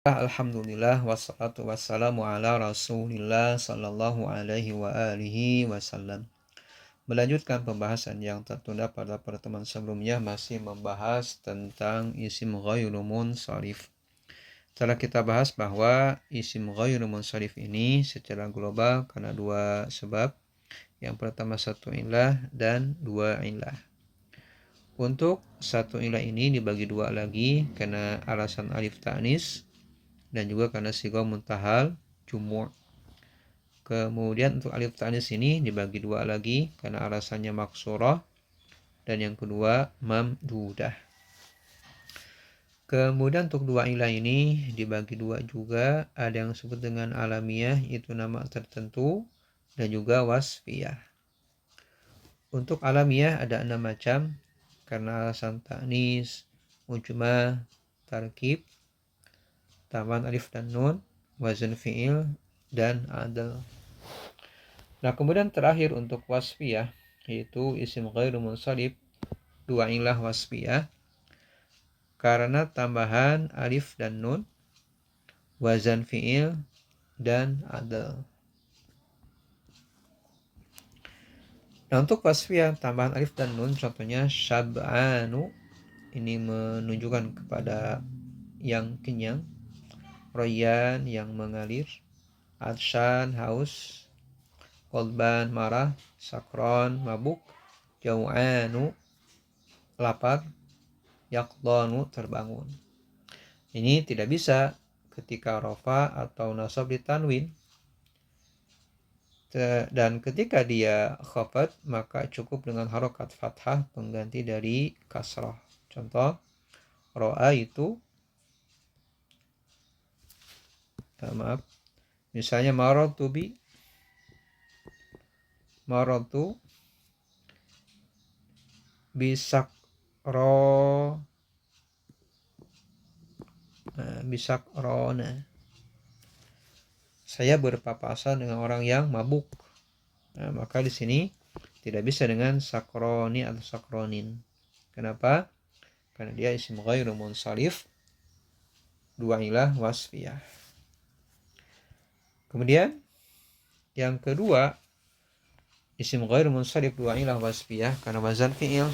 Alhamdulillah wassalatu wassalamu ala Rasulillah sallallahu alaihi wa alihi wasallam. Melanjutkan pembahasan yang tertunda pada pertemuan sebelumnya, masih membahas tentang isim ghairu munsharif. Setelah kita bahas bahwa isim ghairu munsharif ini secara global karena dua sebab. Yang pertama satu ilah dan dua ilah. Untuk satu ilah ini dibagi dua lagi karena alasan alif ta'nis dan juga karena sigha muntahal jumu'. Kemudian untuk alif ta'nis ini dibagi dua lagi karena alasannya maksurah dan yang kedua mamdudah. Kemudian untuk dua ilah ini dibagi dua juga, ada yang disebut dengan alamiah, itu nama tertentu, dan juga wasfiyah. Untuk alamiah ada 6 macam karena alasan ta'nis, mujmah, tarkib, tambahan alif dan nun, wazn fi'il, dan adal. Nah, kemudian terakhir untuk wasfiyah, yaitu isim ghairu munsharif, dua ilah wasfiyah, karena tambahan alif dan nun, wazn fi'il, dan adal. Nah, untuk wasfiyah tambahan alif dan nun, contohnya syab'anu, ini menunjukkan kepada yang kenyang, royan yang mengalir, atsyan haus, qalban marah, sakron mabuk, jau'anu lapar, yaqdanu terbangun. Ini tidak bisa ketika rafa atau nasab ditanwin, dan ketika dia khafat maka cukup dengan harokat fathah pengganti dari kasrah. Contoh ro'a itu misalnya marartu bisakrona, saya berpapasan dengan orang yang mabuk. Nah, maka di sini tidak bisa dengan sakroni atau sakronin. Kenapa? Karena dia isim ghairu munsharif, dua ilah wasfiyah. Kemudian yang kedua, isim ghairu munsharif dua ilah wasfiyah karena wazan fi'il.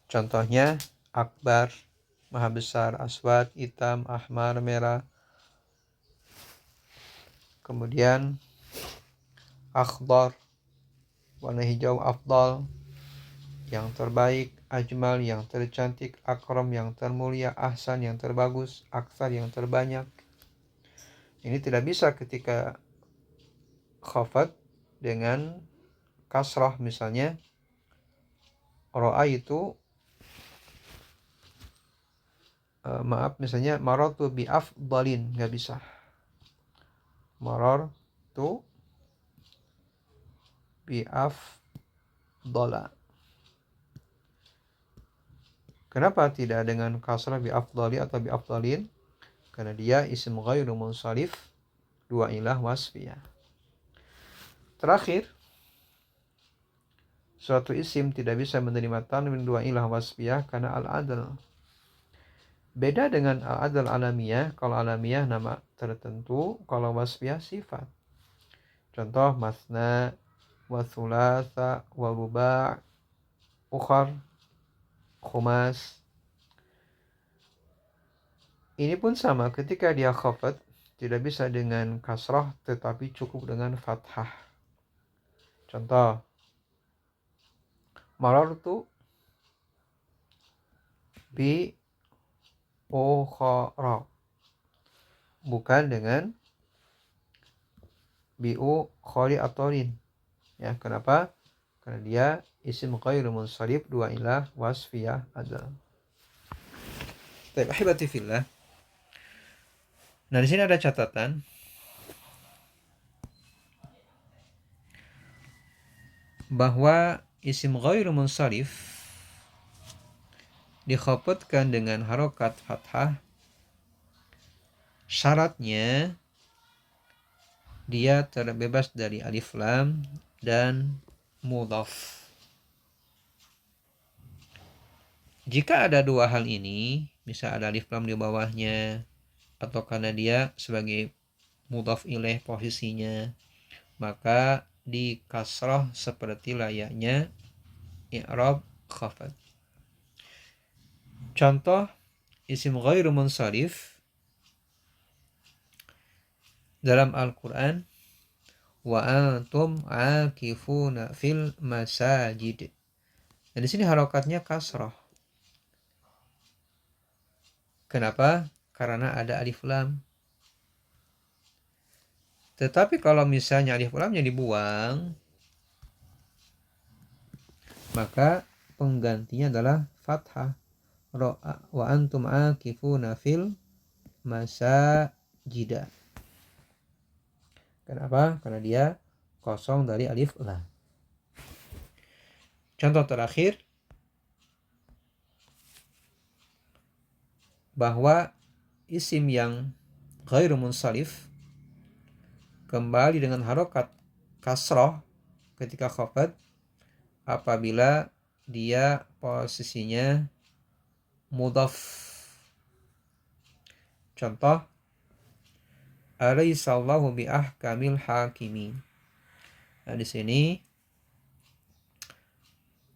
Contohnya akbar, maha besar, aswad, hitam, ahmar, merah. Kemudian akhdar, warna hijau, afdal, yang terbaik, ajmal, yang tercantik, akram, yang termulia, ahsan, yang terbagus, aksar, yang terbanyak. Ini tidak bisa ketika khafat dengan kasrah, misalnya ro'a itu misalnya marartu bi afdalin, nggak bisa. Marartu bi afdala. Kenapa tidak dengan kasrah bi afdali atau bi afdalin? Karena dia isim ghairu munsharif, dua ilah wasfiyah. Terakhir, suatu isim tidak bisa menerima tanwin dua ilah wasfiyah karena al-adl. Beda dengan al-adl alamiyah, kalau alamiyah nama tertentu, kalau wasfiyah sifat. Contoh masna, wa thulatha, wa ruba', ukhar, khumas. Ini pun sama, ketika dia khafat tidak bisa dengan kasrah tetapi cukup dengan fathah. Contoh marartu bi ukhara, bukan dengan bi ukhari atolin. Ya, kenapa? Karena dia isim ghairu munsharif, dua ilah wasfiyah ada. Baik, ahibati fillah. Nah, di sini ada catatan bahwa isim ghairu munsharif dikhafatkan dengan harokat fathah. Syaratnya dia terbebas dari alif lam dan mudhaf. Jika ada dua hal ini, bisa ada alif lam di bawahnya, atau karena dia sebagai mudhaf ilaih posisinya, maka di kasrah seperti layaknya i'rab khafad. Contoh isim ghairu munsharif dalam Al-Quran, wa antum akifuna fil masajid. Dan di sini harokatnya kasrah. Kenapa? Karena ada alif lam. Tetapi kalau misalnya alif lamnya dibuang, maka penggantinya adalah fathah. Wa antum akifuna fil masajid. Kenapa? Karena dia kosong dari alif lam. Contoh terakhir, bahwa isim yang ghairu munsharif kembali dengan harokat kasroh ketika khafad apabila dia posisinya mudhaf. Contoh, alaihissallahu biahkamil hakimin. Nah, di sini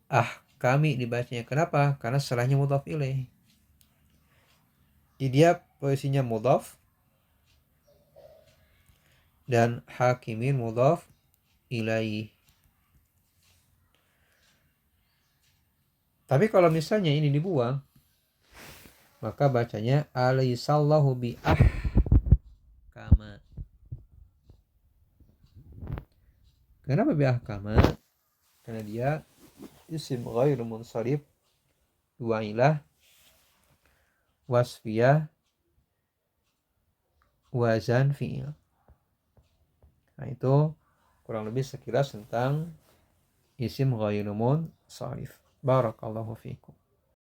ahkami dibacanya. Kenapa? Karena setelahnya mudhaf ilaih. Jadi dia posisinya mudhaf dan hakimin mudhaf ilaih. Tapi kalau misalnya ini dibuang, maka bacanya alaihissallahu biahkama. Kenapa biahkama? Karena dia isim ghairu munsharif, dua ilah, wasfiyah, wazan fi'il. Nah, itu kurang lebih sekilas tentang isim ghairu munsharif. Barakallahu fiikum.